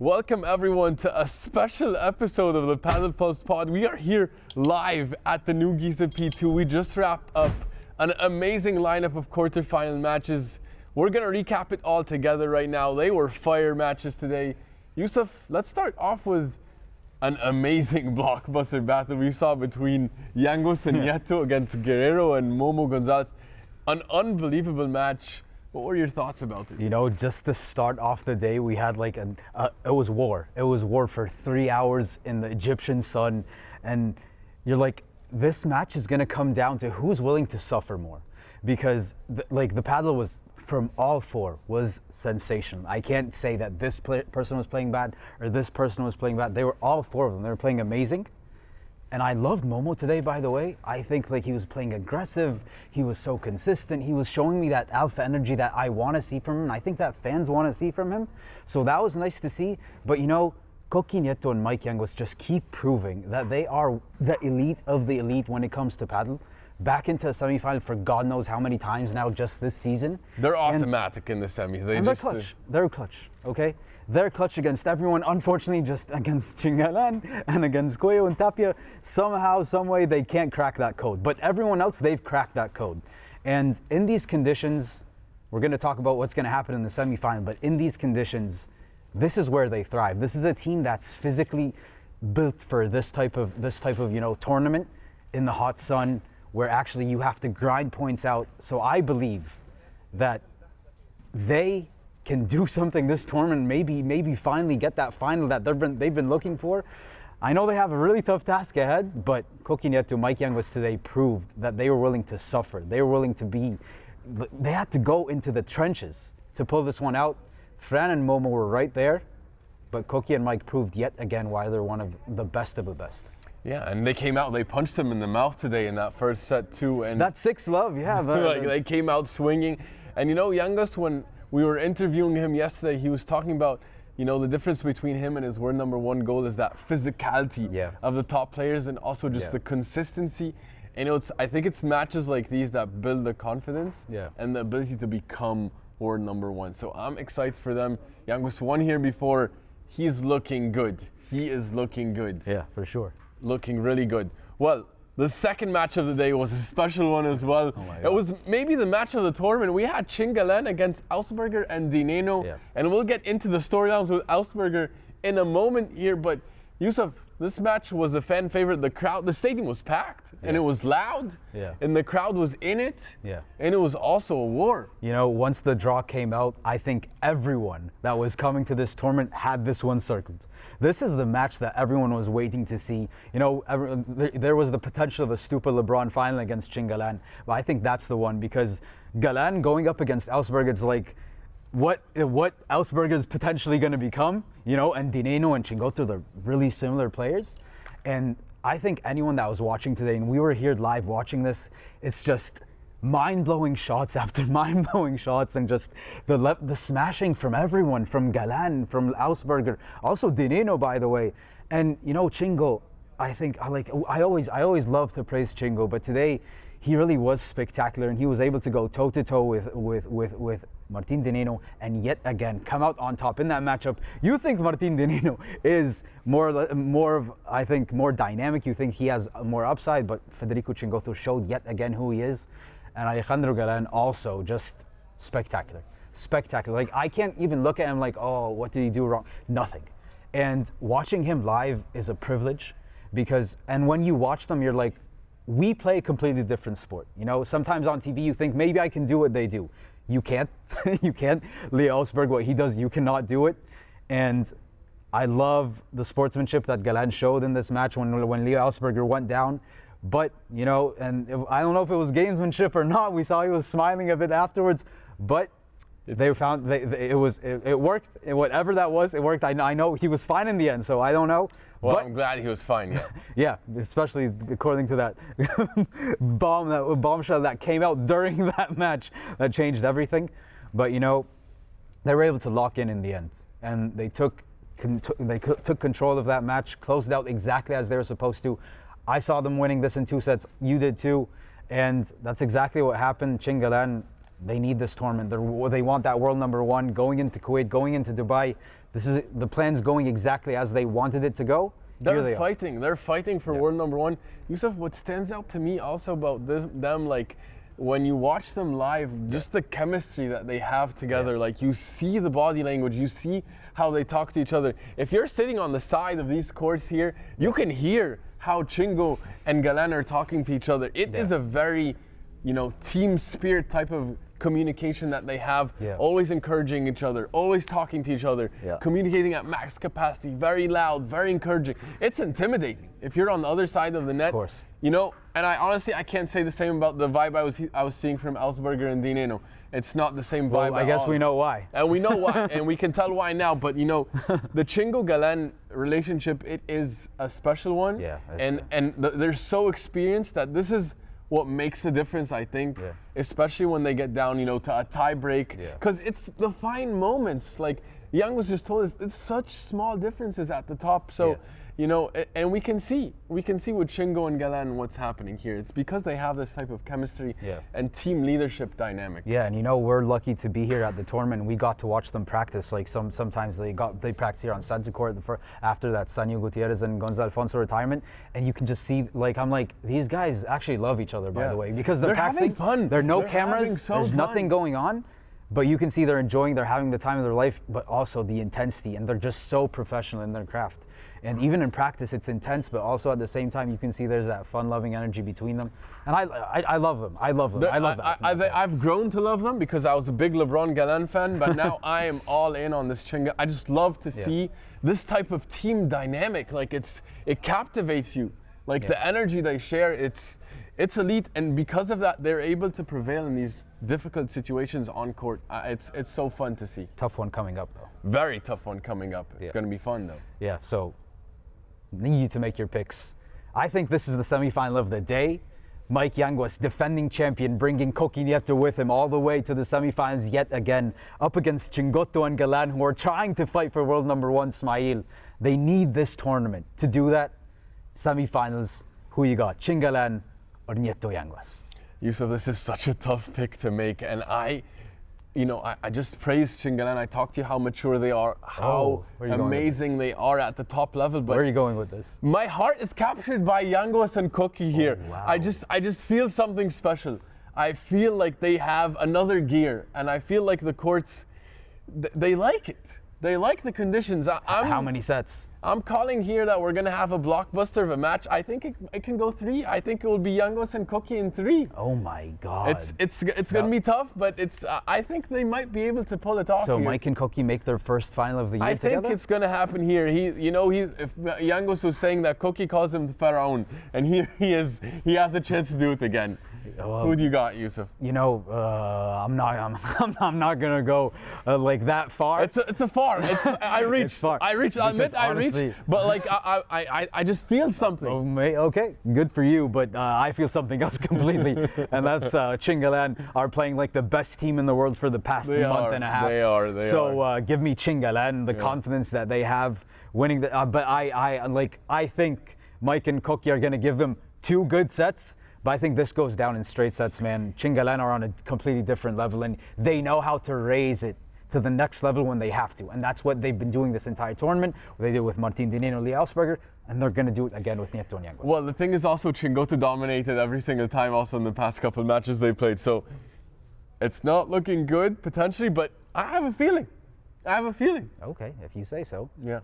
Welcome everyone to a special episode of the Padel Pulse Pod. We are here live at the New Giza P2. We just wrapped up an amazing lineup of quarterfinal matches. We're going to recap it all together right now. They were fire matches today. Yusuf, let's start off with an amazing blockbuster battle we saw between Yanguas Nieto against Guerrero and Momo Gonzalez. An unbelievable match. What were your thoughts about it? You know, just to start off the day, we had like it was war. It was war for 3 hours in the Egyptian sun. And you're like, this match is going to come down to who's willing to suffer more. Because the paddle was, from all four, was sensational. I can't say that this person was playing bad or this person was playing bad. They were all four of them. They were playing amazing. And I loved Momo today, by the way. I think like he was playing aggressive. He was so consistent. He was showing me that alpha energy that I want to see from him. And I think that fans want to see from him. So that was nice to see. But you know, Coki, Nieto, and Mike Yanguas just keep proving that they are the elite of the elite when it comes to paddle. Back into a semifinal for God knows how many times now just this season. They're automatic in the semis. They're clutch. They're clutch, okay? They're clutch against everyone. Unfortunately, just against Chingalan and against Cuello and Tapia, somehow, some way, they can't crack that code. But everyone else, they've cracked that code. And in these conditions, we're going to talk about what's going to happen in the semifinal. But in these conditions, this is where they thrive. This is a team that's physically built for this type of tournament in the hot sun, where actually you have to grind points out. So I believe that they can do something this tournament, maybe finally get that final that they've been looking for. I know they have a really tough task ahead, but Coki Nieto, Mike Yanguas today proved that they were willing to suffer. They were willing to they had to go into the trenches to pull this one out. Fran and Momo were right there, but Coki and Mike proved yet again why they're one of the best of the best. Yeah, and they came out, they punched him in the mouth today in that first set too. And that's 6-love, yeah. Like they came out swinging. And you know, Yanguas, when we were interviewing him yesterday, he was talking about, you know, the difference between him and his world number one goal is that physicality of the top players and also just the consistency. And you know, I think it's matches like these that build the confidence and the ability to become world number one. So I'm excited for them. Yanguas won here before. He's looking good. He is looking good. Yeah, for sure. Looking really good. Well, the second match of the day was a special one as well. Oh my God. It was maybe the match of the tournament. We had Chingalan against Augsburger and Nenno. And we'll get into the storylines with Augsburger in a moment here. But Yusuf, this match was a fan favorite. The stadium was packed and it was loud. And the crowd was in it. And it was also a war. You know, once the draw came out, I think everyone that was coming to this tournament had this one circled. This is the match that everyone was waiting to see. You know, there was the potential of a Stupa Lebron final against Chingalan, but I think that's the one because Galan going up against Augsburger, it's like what Augsburger is potentially going to become, you know, and Nenno and Chingotto, they're really similar players. And I think anyone that was watching today, and we were here live watching this, it's just mind-blowing shots after mind-blowing shots, and just the smashing from everyone, from Galan, from Augsburger, also Nenno, by the way. And you know, Chingo, I think I always love to praise Chingo, but today he really was spectacular, and he was able to go toe-to-toe with Martin Nenno, and yet again come out on top in that matchup. You think Martin Nenno is I think more dynamic, you think he has more upside, but Federico Chingotto showed yet again who he is. And Alejandro Galan also just spectacular. Like I can't even look at him like, oh, what did he do wrong? Nothing. And watching him live is a privilege and when you watch them, you're like, we play a completely different sport. You know, sometimes on TV you think maybe I can do what they do. You can't. You can't. Leal Bergamini, what he does, you cannot do it. And I love the sportsmanship that Galan showed in this match when Leal Bergamini went down. But, you know, and I don't know if it was gamesmanship or not. We saw he was smiling a bit afterwards, but they found it worked. Whatever that was, it worked. I know he was fine in the end, so I don't know. Well, but I'm glad he was fine, yeah. Yeah, especially according to that bombshell that came out during that match that changed everything. But, you know, they were able to lock in the end, and they took control of that match, closed out exactly as they were supposed to. I saw them winning this in 2 sets. You did too. And that's exactly what happened. Chingalan, they need this tournament. They want that world number one going into Kuwait, going into Dubai. the plan's going exactly as they wanted it to go. They're fighting. They're fighting for world number one. Yusuf, what stands out to me also about them, like when you watch them live, just the chemistry that they have together. Like you see the body language, you see how they talk to each other. If you're sitting on the side of these courts here, you can hear how Chingo and Galan are talking to each other. It is a very, team spirit type of communication that they have, always encouraging each other, always talking to each other, communicating at max capacity, very loud, very encouraging. It's intimidating if you're on the other side of the net. Of course. And I can't say the same about the vibe I was seeing from Augsburger and Nenno. It's not the same vibe. Well, I guess we know why. And we know why, and we can tell why now. But the Chingo Galan relationship, it is a special one. Yeah. And they're so experienced that this is what makes the difference, I think, especially when they get down, to a tie break. Because it's the fine moments. Like Young was just told us, it's such small differences at the top. So, and we can see with Chingo and Galan what's happening here. It's because they have this type of chemistry and team leadership dynamic. Yeah, and we're lucky to be here at the tournament. We got to watch them practice. Like sometimes they practice here on Santa Court after that Sanyo Gutierrez and Gonzalo Alfonso retirement, and you can just see these guys actually love each other, by the way, because they're practicing. Having fun. There are no cameras. There's nothing going on. But you can see they're having the time of their life, but also the intensity, and they're just so professional in their craft. And even in practice, it's intense, but also at the same time, you can see there's that fun-loving energy between them. And I love them. I love them. I love that. I've grown to love them because I was a big Lebrón Galan fan, but now I am all in on this Chinga. I just love to see this type of team dynamic. Like it captivates you. Like the energy they share, it's elite, and because of that, they're able to prevail in these difficult situations on court. It's so fun to see. Tough one coming up, though. Very tough one coming up. It's going to be fun, though. Yeah, so need you to make your picks. I think this is the semifinal of the day. Mike Yanguas, defending champion, bringing Coki Nieto with him all the way to the semifinals yet again, up against Chingotto and Galán, who are trying to fight for world number one, Ismail. They need this tournament. To do that, semifinals, who you got, Chingalan or Nieto Yanguas? Yusuf, this is such a tough pick to make, and I just praise Chingalan. I talked to you how mature they are, how amazing they are at the top level. But where are you going with this? My heart is captured by Yanguas and Coki here. Wow. I just feel something special. I feel like they have another gear, and I feel like the courts, they like it. They like the conditions. How many sets? I'm calling here that we're going to have a blockbuster of a match. I think it can go 3. I think it will be Yanguas and Coki in 3. Oh my God. It's going to be tough, but I think they might be able to pull it off. So here. Mike and Coki make their first final of the year together? I think it's going to happen here. If Yanguas was saying that Coki calls him the Pharaoh, and he has a chance to do it again. Who do you got, Yusuf? I'm not gonna go like that far. It's a far. I reached. I admit I reached. But like I just feel something. Okay, good for you. But I feel something else completely, and that's Chingalan are playing like the best team in the world for the past month and a half. They are. So give me Chingalan, the confidence that they have winning. But I think Mike and Coki are gonna give them 2 good sets. But I think this goes down in straight sets, man. Chingalan are on a completely different level, and they know how to raise it to the next level when they have to. And that's what they've been doing this entire tournament. They did with Martin Dineno, Leal Bergamini, and they're going to do it again with Nieto and Yanguas. Well, the thing is also Chingotto dominated every single time also in the past couple of matches they played. So it's not looking good, potentially, but I have a feeling. Okay, if you say so. Yeah.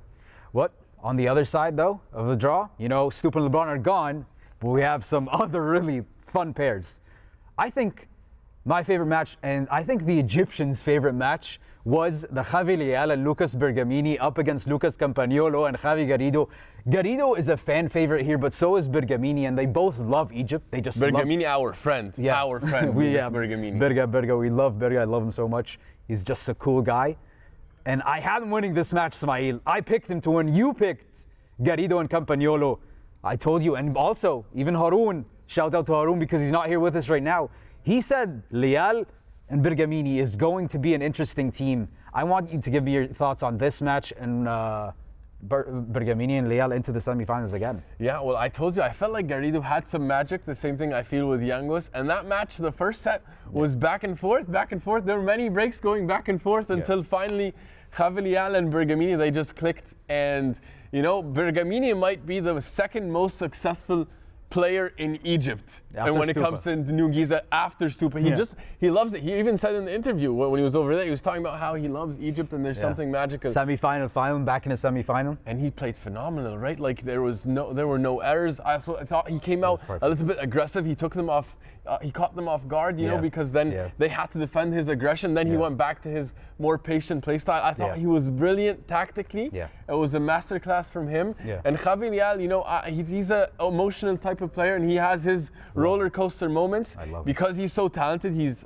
What? On the other side, though, of the draw, Stupa and Lebrón are gone. But we have some other really fun pairs. I think my favorite match, and I think the Egyptians' favorite match, was the Javi Leal and Lucas Bergamini up against Lucas Campagnolo and Javi Garrido. Garrido is a fan favorite here, but so is Bergamini, and they both love Egypt. They just Bergamini, our friend. Yeah. Our friend. Bergamini. Berga. We love Berga. I love him so much. He's just a cool guy. And I had him winning this match, Ismail. I picked him to win. You picked Garrido and Campagnolo. I told you, and also, even Haroon, shout out to Haroon because he's not here with us right now. He said Leal and Bergamini is going to be an interesting team. I want you to give me your thoughts on this match and Bergamini and Leal into the semifinals again. Yeah, well, I told you, I felt like Garrido had some magic, the same thing I feel with Yanguas. And that match, the first set, was back and forth. There were many breaks going back and forth until finally Javi Leal and Bergamini, they just clicked. And, you know, Bergamini might be the second most successful player in Egypt. After and when Stupa. it comes to Newgiza after Stupa, he loves it. He even said in the interview when he was over there, he was talking about how he loves Egypt and there's something magical. Final, back in the semi-final. And he played phenomenal, right? Like there were no errors. I thought he came out a little bit aggressive. He took them off. He caught them off guard, you know, because then they had to defend his aggression. Then he went back to his more patient play style. I thought he was brilliant tactically. Yeah. It was a masterclass from him. Yeah. And Javi Leal, you know, he's an emotional type of player, and he has his roller coaster moments. I love it. Because he's so talented. He's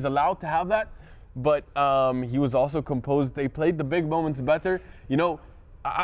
allowed to have that. But he was also composed. They played the big moments better. You know,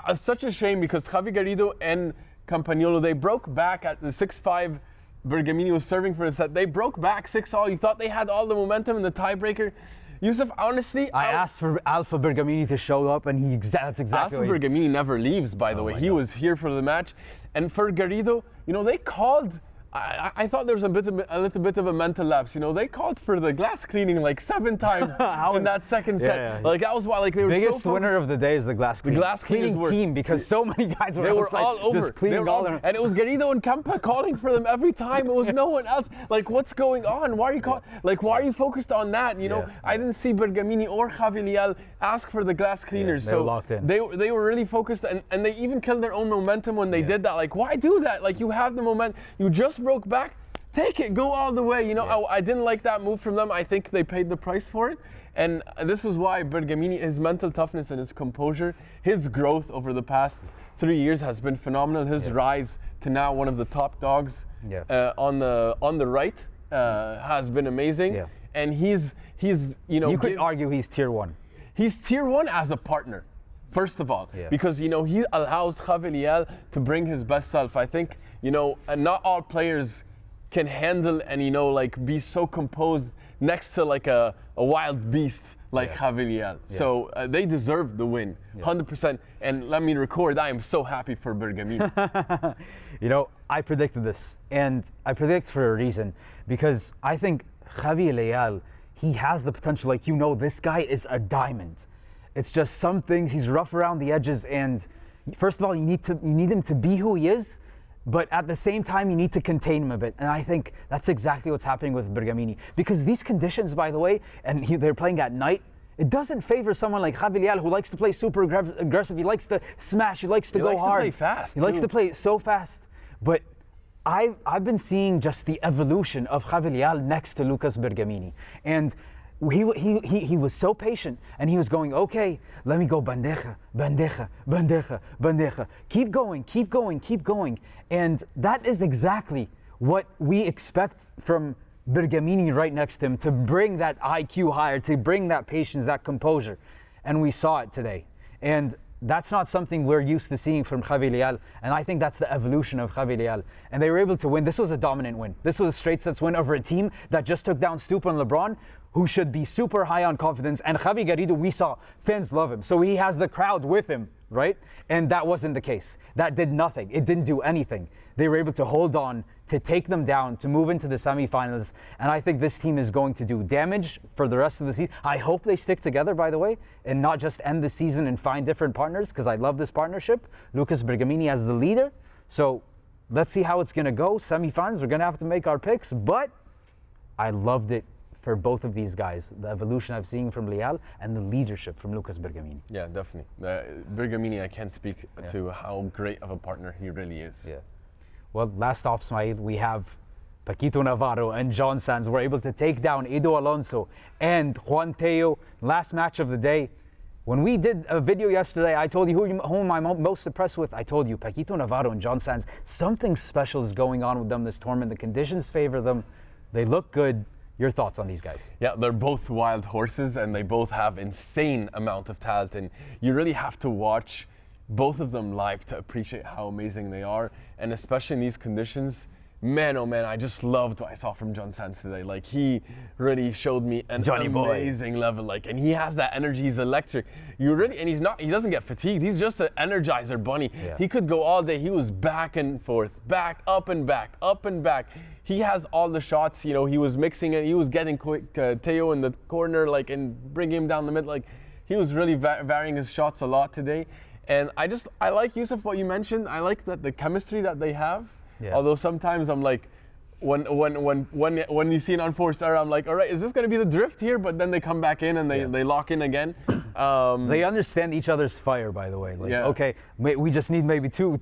it's such a shame because Javi Garrido and Campagnolo, they broke back at the 6-5. Bergamini was serving for a set. They broke back 6-all. You thought they had all the momentum in the tiebreaker. Yusuf, honestly, I asked for Alpha Bergamini to show up, and that's exactly Alpha Bergamini never leaves, by the way. He was here for the match. And for Garrido, you know, they called. I thought there was a little bit of a mental lapse. You know, they called for the glass cleaning like 7 times in that second set. Yeah. Like that was why, like they were biggest so winner of the day is the glass cleaning. The glass cleaners cleaning team because so many guys were they were outside all over. just cleaning all their. And it was Garrido and Campa calling for them every time. It was no one else. Like, what's going on? Why are you Like, why are you focused on that? You know, I didn't see Bergamini or Javi Leal ask for the glass cleaners. They were locked in. They were really focused, and they even killed their own momentum when they did that. Like, why do that? Like, you have the momentum. You just broke back. Take it, go all the way. You know, I didn't like that move from them. I think they paid the price for it. And this is why Bergamini, his mental toughness and his composure, his growth over the past 3 years has been phenomenal. His rise to now one of the top dogs on the right has been amazing. Yeah. And he's you know, You could argue he's tier 1. He's tier 1 as a partner, first of all, because, you know, he allows Javi Leal to bring his best self. I think, you know, and not all players can handle and, you know, like be so composed next to like a wild beast like Javi Leal. So they deserve the win, 100%. And let me record, I am so happy for Bergamini. You know, I predicted this, and I predict for a reason, because I think Javi Leal, he has the potential. Like, you know, this guy is a diamond. It's just some things, he's rough around the edges, and first of all, you need him to be who he is. But at the same time, you need to contain him a bit. And I think that's exactly what's happening with Bergamini. Because these conditions, by the way, and they're playing at night, it doesn't favor someone like Javi Leal, who likes to play super aggressive. He likes to smash. He likes to go hard. He likes to play fast, He likes to play so fast. But I've been seeing just the evolution of Javi Leal next to Lucas Bergamini. And he was so patient, and he was going, okay, let me go bandeja, bandeja, bandeja, bandeja. Keep going, keep going, keep going. And that is exactly what we expect from Bergamini right next to him, to bring that IQ higher, to bring that patience, that composure. And we saw it today. And that's not something we're used to seeing from Javi Leal, and I think that's the evolution of Javi Leal. And they were able to win. This was a dominant win. This was a straight sets win over a team that just took down Stupa and Lebrón, who should be super high on confidence. And Javi Garrido, we saw, fans love him. So he has the crowd with him, right? And that wasn't the case. That did nothing. It didn't do anything. They were able to hold on, to take them down, to move into the semifinals. And I think this team is going to do damage for the rest of the season. I hope they stick together, by the way, and not just end the season and find different partners, because I love this partnership. Lucas Bergamini as the leader. So let's see how it's going to go. Semifinals, we're going to have to make our picks, but I loved it for both of these guys, the evolution I've seen from Leal and the leadership from Lucas Bergamini. Yeah, definitely. Bergamini, I can't speak to how great of a partner he really is. Yeah. Well, last off, Smail, we have Paquito Navarro and John Sanz were able to take down Edo Alonso and Juan Teo. Last match of the day. When we did a video yesterday, I told you whom I'm most impressed with. I told you, Paquito Navarro and John Sanz, something special is going on with them this tournament. The conditions favor them. They look good. Your thoughts on these guys? Yeah, they're both wild horses, and they both have insane amount of talent, and you really have to watch both of them live to appreciate how amazing they are. And especially in these conditions, man, oh man, I just loved what I saw from John Sanz today. Like, he really showed me an amazing level. Like, and he has that energy. He's electric. And he doesn't get fatigued. He's just an energizer bunny. Yeah. He could go all day. He was back and forth, back, up and back, up and back. He has all the shots. You know, he was mixing it. He was getting quick Teo in the corner, like, and bringing him down the middle. Like, he was really varying his shots a lot today. And I like, Yusuf, what you mentioned. I like that the chemistry that they have. Yeah. Although sometimes I'm like, when you see an unforced error, I'm like, all right, is this going to be the drift here? But then they come back in and they lock in again. They understand each other's fire, by the way. Like, Yeah. okay, we just need maybe 2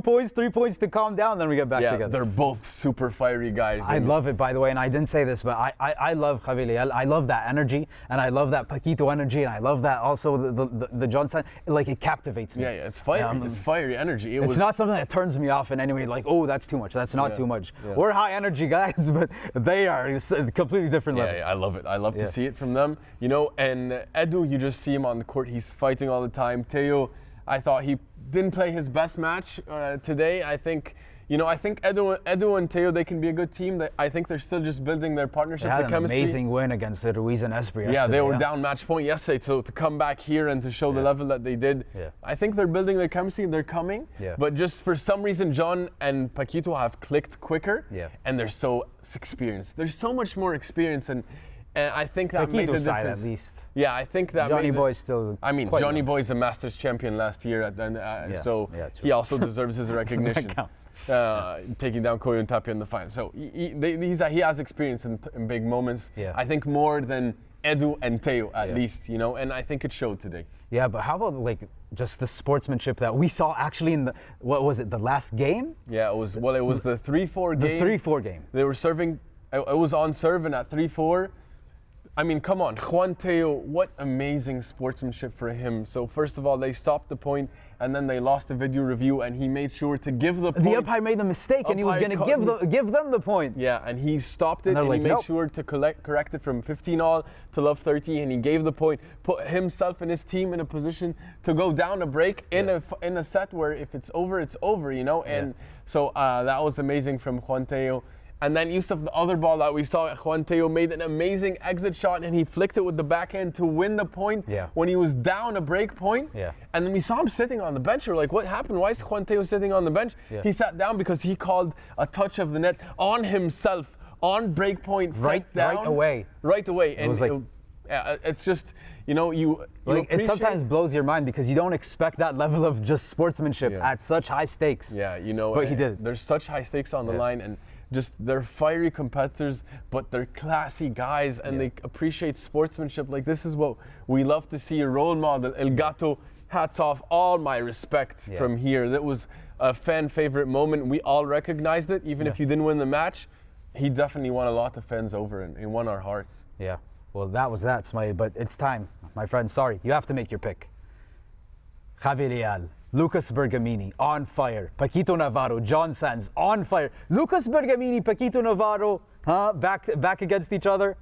points, 3 points to calm down, then we get back Yeah, together. they're both super fiery guys. I love it, by the way, and I didn't say this, but I love Javi Leal. I love that energy, and I love that Paquito energy, and I love that also the Johnson. Like, it captivates me. Yeah, it's fiery. It's fiery energy. It's not something that turns me off in any way. Like, oh, that's too much. That's not too much. Yeah. We're high energy guys, but they are a completely different level. Yeah, I love it. I love to see it from them. You know, and Edu, you just see him on the court. He's fighting all the time. Teo, I thought he didn't play his best match today. I think Edu and Teo, they can be a good team. I think they're still just building their partnership. They had the an chemistry. amazing win against Ruiz and Esprey yesterday. Yeah, they were down match point yesterday to come back here and to show the level that they did. Yeah. I think they're building their chemistry. They're coming. Yeah. But just for some reason, John and Paquito have clicked quicker. Yeah. And they're so experienced. There's so much more experience, and I think that made the Paquito's side difference. at least. Yeah, I think that Johnny made Boy's still. I mean, quite Johnny young. Boy's a Masters champion last year, so true. he also deserves his recognition. That counts. Taking down Koyo and Tapia in the final. So he has experience in big moments. Yeah. I think more than Edu and Teo at least, you know, and I think it showed today. Yeah, but how about like just the sportsmanship that we saw actually in the last game? Yeah, it was the 3-4 game. The 3-4 game. They were serving. It was on serve and at 3-4. I mean, come on, Juan Teo, what amazing sportsmanship for him. So first of all, they stopped the point, and then they lost the video review, and he made sure to give the point. The umpire made the mistake, and he was going to give them the point. Yeah, and he stopped it, And and like, he made nope. sure to correct it from 15-all to love 30, and he gave the point, put himself and his team in a position to go down a break in a set where if it's over, you know. And so that was amazing from Juan Teo. And then Yusuf, the other ball that we saw, Juan Teo made an amazing exit shot, and he flicked it with the backhand to win the point when he was down a break point. Yeah. And then we saw him sitting on the bench. We're like, what happened? Why is Juan Teo sitting on the bench? Yeah. He sat down because he called a touch of the net on himself, on break point, Right away. Right away. It was like, it's just, you know, it sometimes blows your mind because you don't expect that level of just sportsmanship at such high stakes. Yeah, you know. But he did. There's such high stakes on the line, and just they're fiery competitors, but they're classy guys, and they appreciate sportsmanship. Like, this is what we love to see, a role model. El Gato, hats off, all my respect from here. That was a fan favorite moment. We all recognized it, even if you didn't win the match. He definitely won a lot of fans over, and he won our hearts. Yeah, well, that was that, Smiley, but it's time, my friend. Sorry, you have to make your pick. Javi Leal, Lucas Bergamini, on fire. Paquito Navarro, John Sanz, on fire. Lucas Bergamini, Paquito Navarro, back against each other.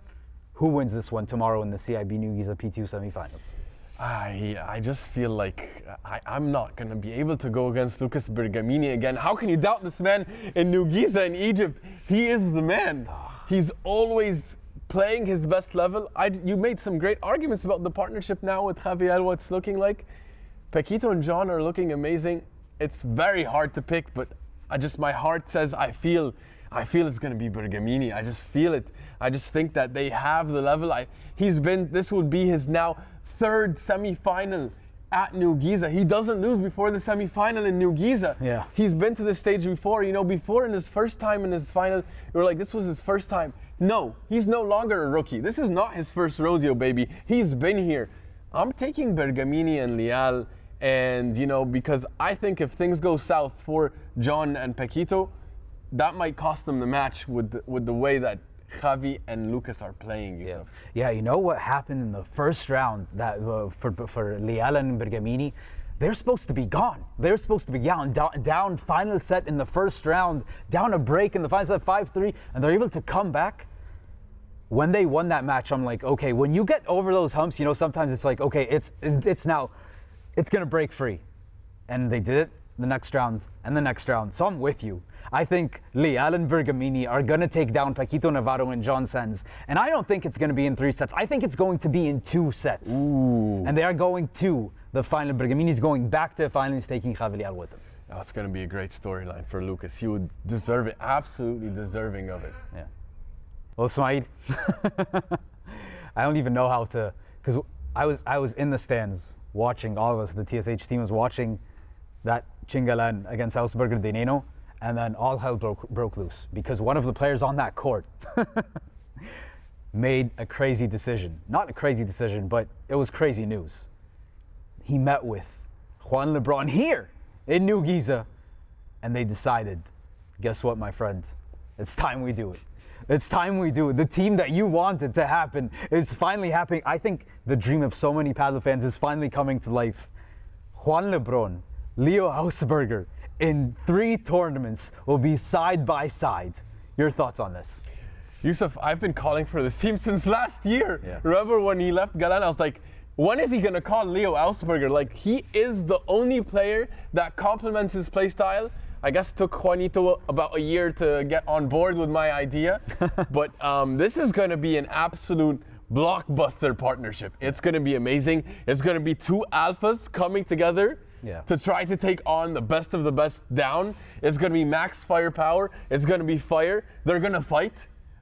Who wins this one tomorrow in the CIB New Giza P2 semifinals? I just feel like I'm not going to be able to go against Lucas Bergamini again. How can you doubt this man in Newgiza in Egypt? He is the man. He's always playing his best level. You made some great arguments about the partnership now with Javier, what it's looking like. Paquito and John are looking amazing. It's very hard to pick, but my heart says I feel it's going to be Bergamini. I just feel it. I just think that they have the level. This would be his now third semi-final at Newgiza. He doesn't lose before the semi-final in Newgiza. Yeah. He's been to this stage before. You know, before in his first time in his final, we were like, this was his first time. No, he's no longer a rookie. This is not his first rodeo, baby. He's been here. I'm taking Bergamini and Leal, and you know, because I think if things go south for John and Paquito, that might cost them the match with the way that Javi and Lucas are playing, Yusuf. Yeah, you know what happened in the first round that for Leal and Bergamini? They're supposed to be gone. They're supposed to be down final set in the first round, down a break in the final set 5-3, and they're able to come back. When they won that match, I'm like, okay, when you get over those humps, you know, sometimes it's like, okay, it's gonna break free. And they did it the next round and the next round. So I'm with you. I think Leal and Bergamini are going to take down Paquito Navarro and John Sanz. And I don't think it's going to be in 3 sets. I think it's going to be in 2 sets. Ooh. And they are going to the final. Bergamini's going back to the final. He's taking Javi Leal with him. Oh, it's going to be a great storyline for Lucas. He would deserve it, absolutely deserving of it. Yeah. Well, Smaid, I don't even know how to, because I was in the stands watching, all of us, the TSH team was watching that Chingalan against Augsburger-Lebron, and then all hell broke loose because one of the players on that court made a crazy decision. Not a crazy decision, but it was crazy news. He met with Juan Lebrón here in Newgiza, and they decided, guess what, my friend? It's time we do it. It's time we do it. The team that you wanted to happen is finally happening. I think the dream of so many paddle fans is finally coming to life. Juan Lebrón, Leo Augsburger, in 3 tournaments will be side by side. Your thoughts on this? Yusuf, I've been calling for this team since last year. Yeah. Remember when he left Galan, I was like, when is he going to call Leo Augsburger? Like, he is the only player that complements his play style. I guess it took Juanito about a year to get on board with my idea. But this is going to be an absolute blockbuster partnership. It's going to be amazing. It's going to be 2 alphas coming together to try to take on the best of the best down. It's going to be max firepower. It's going to be fire. They're going to fight.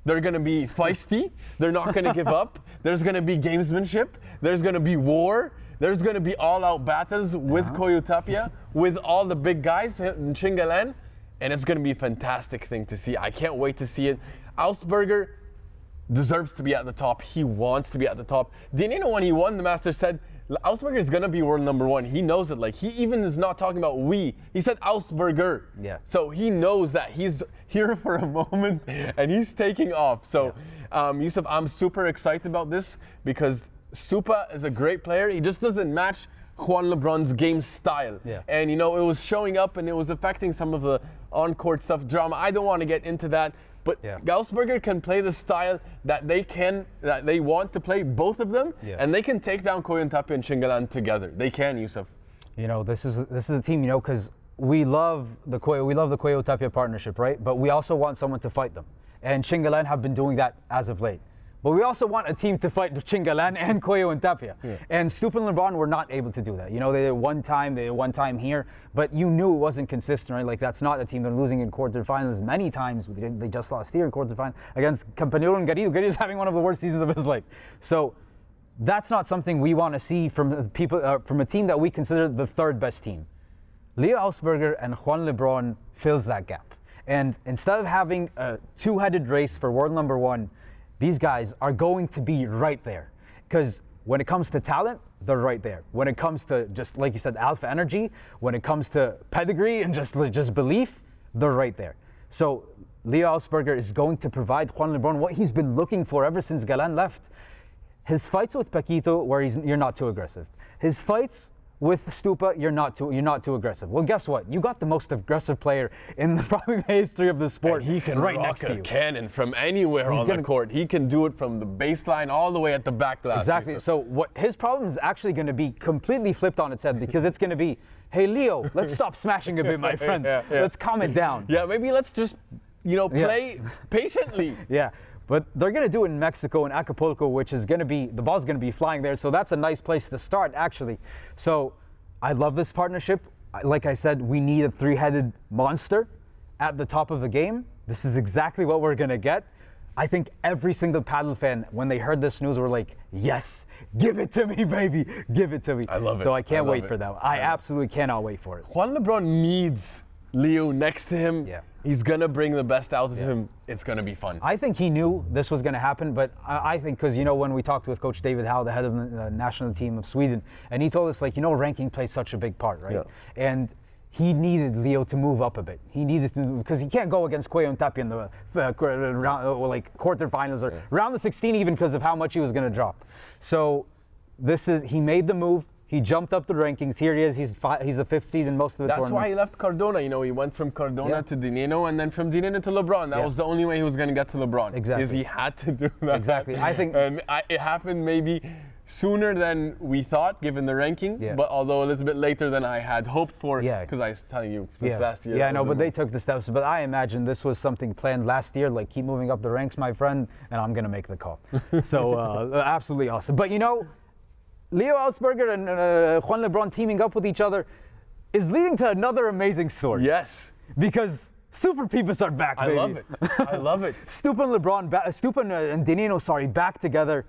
They're going to be feisty. They're not going to give up. There's going to be gamesmanship. There's going to be war. There's going to be all-out battles with Koyotapia, with all the big guys in Chingalan, and it's going to be a fantastic thing to see. I can't wait to see it. Augsburger deserves to be at the top. He wants to be at the top. Nenno, when he won the Masters, said Augsburger is going to be world number 1. He knows it. Like, he even is not talking about we. He said Augsburger. Yeah. So he knows that he's here for a moment, and he's taking off. So, Yusuf, I'm super excited about this because Stupa is a great player. He just doesn't match Juan Lebron's game style. Yeah. And, you know, it was showing up and it was affecting some of the on-court stuff, drama. I don't want to get into that. But Augsburger can play the style that they want to play, both of them, and they can take down Koyotapia and Chingalan together. They can, Yusuf. You know, this is a team, you know, because we love the Koyotapia partnership, right? But we also want someone to fight them. And Chingalan have been doing that as of late. But we also want a team to fight Chingalan and Koyotapia. And Stupa and Lebrón were not able to do that. You know, they did one time here, but you knew it wasn't consistent, right? Like, that's not a team. They're losing in quarterfinals many times. They just lost here in quarterfinals against Campanero and Garrido. Garrido's having one of the worst seasons of his life. So that's not something we want to see from people, from a team that we consider the 3rd best team. Leo Augsburger and Juan Lebrón fills that gap. And instead of having a 2-headed race for world number 1, these guys are going to be right there. Because when it comes to talent, they're right there. When it comes to, just like you said, alpha energy, when it comes to pedigree and just belief, they're right there. So Leo Augsburger is going to provide Juan Lebrón what he's been looking for ever since Galan left. His fights with Paquito, where you're not too aggressive. His fights with Stupa, you're not too aggressive. Well, guess what? You got the most aggressive player in probably the history of the sport. And he can right rock next to a you. cannon from anywhere on the court. He can do it from the baseline all the way at the back glass. Exactly. So what his problem is actually going to be completely flipped on its head, because it's going to be, hey Leo, let's stop smashing a bit, my friend. Let's calm it down. Yeah, maybe let's just, you know, play patiently. But they're going to do it in Mexico, in Acapulco, which is going to be, the ball's going to be flying there. So that's a nice place to start, actually. So I love this partnership. Like I said, we need a 3-headed monster at the top of the game. This is exactly what we're going to get. I think every single paddle fan, when they heard this news, were like, yes, give it to me, baby. Give it to me. I love it. So I can't wait for that. I absolutely cannot wait for it. Juan Lebrón needs Leo next to him. He's going to bring the best out of him. It's going to be fun. I think he knew this was going to happen, but I think, because, you know, when we talked with Coach David Howe, the head of the national team of Sweden, and he told us, like, you know, ranking plays such a big part, right? And he needed Leo to move up a bit. He needed to, because he can't go against Koyotapia in the quarterfinals or round of 16, even because of how much he was going to drop. So he made the move. He jumped up the rankings. Here he is. He's a 5th seed in most of the tournaments. That's why he left Cardona. You know, he went from Cardona to Nenno, and then from Nenno to Lebrón. That was the only way he was going to get to Lebrón. Exactly. Is he had to do that. Exactly. I think it happened maybe sooner than we thought, given the ranking. But although a little bit later than I had hoped for. Because I was telling you since last year. Yeah, I know, but they took the steps. But I imagine this was something planned last year, like, keep moving up the ranks, my friend, and I'm going to make the call. So absolutely awesome. But, you know, Leo Augsburger and Juan Lebrón teaming up with each other is leading to another amazing story. Yes. Because Superpibes are back, baby. I love it. I love it. Stupa and Nenno, back together.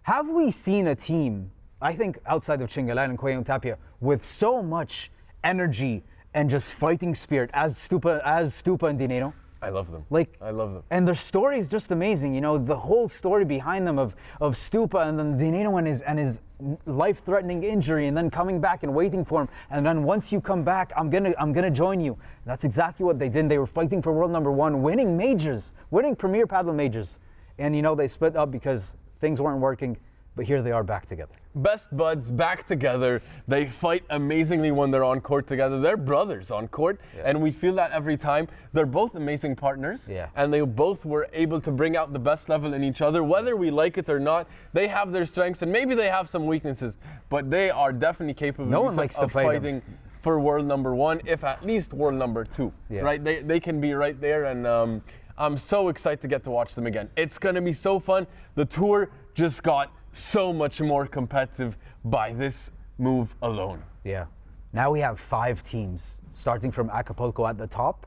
Have we seen a team I think outside of Chingalan and Cuellar Tapia, with so much energy and just fighting spirit as Stupa and Nenno. I love them. I love them. And their story is just amazing. You know, the whole story behind them of Stupa and then Nenno and his life-threatening injury, and then coming back and waiting for him. And then once you come back, I'm gonna join you. That's exactly what they did. They were fighting for world #1, winning majors, winning Premier Padel majors. And you know, they split up because things weren't working. But here they are back together. Best buds back together. They fight amazingly when they're on court together. They're brothers on court, and we feel that every time. They're both amazing partners, and they both were able to bring out the best level in each other, whether we like it or not. They have their strengths, and maybe they have some weaknesses, but they are definitely capable of fighting for world #1, if at least world #2. Right? They can be right there, and I'm so excited to get to watch them again. It's going to be so fun. The tour just got so much more competitive by this move alone. Yeah. Now we have 5 teams starting from Acapulco at the top,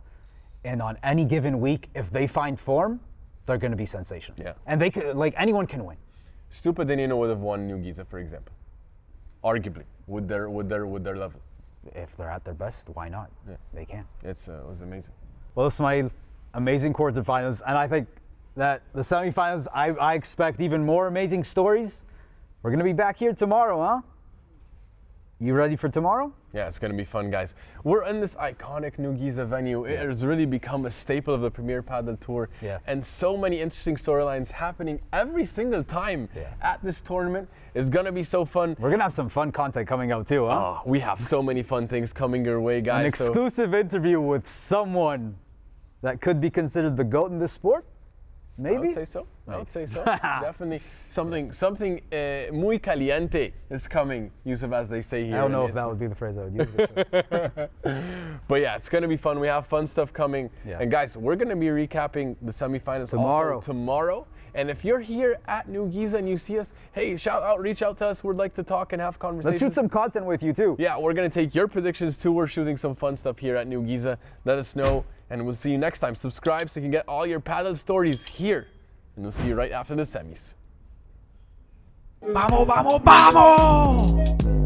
and on any given week, if they find form, they're going to be sensational. Yeah. And they could, like, anyone can win. Stupa de Nenno would have won Newgiza, for example. Arguably, with their level. If they're at their best, why not? Yeah. They can. It was amazing. Well, Ismail, amazing quarterfinals, and I think that the semifinals, I expect even more amazing stories. We're going to be back here tomorrow, huh? You ready for tomorrow? Yeah, it's going to be fun, guys. We're in this iconic Newgiza venue. It has really become a staple of the Premier Padel Tour. And so many interesting storylines happening every single time at this tournament. It's going to be so fun. We're going to have some fun content coming out too, huh? Oh, we have so many fun things coming your way, guys. An exclusive interview with someone that could be considered the GOAT in this sport. Maybe? I would say so. I would say so. Definitely something muy caliente is coming, Yusuf, as they say here. I don't know if that would be the phrase I would use. But yeah, it's going to be fun. We have fun stuff coming. And guys, we're going to be recapping the semifinals tomorrow. And if you're here at Newgiza and you see us, hey, shout out, reach out to us. We'd like to talk and have conversations. Let's shoot some content with you too. Yeah, we're going to take your predictions too. We're shooting some fun stuff here at Newgiza. Let us know, and we'll see you next time. Subscribe so you can get all your paddle stories here. And we'll see you right after the semis. ¡Vamos, vamos, vamos!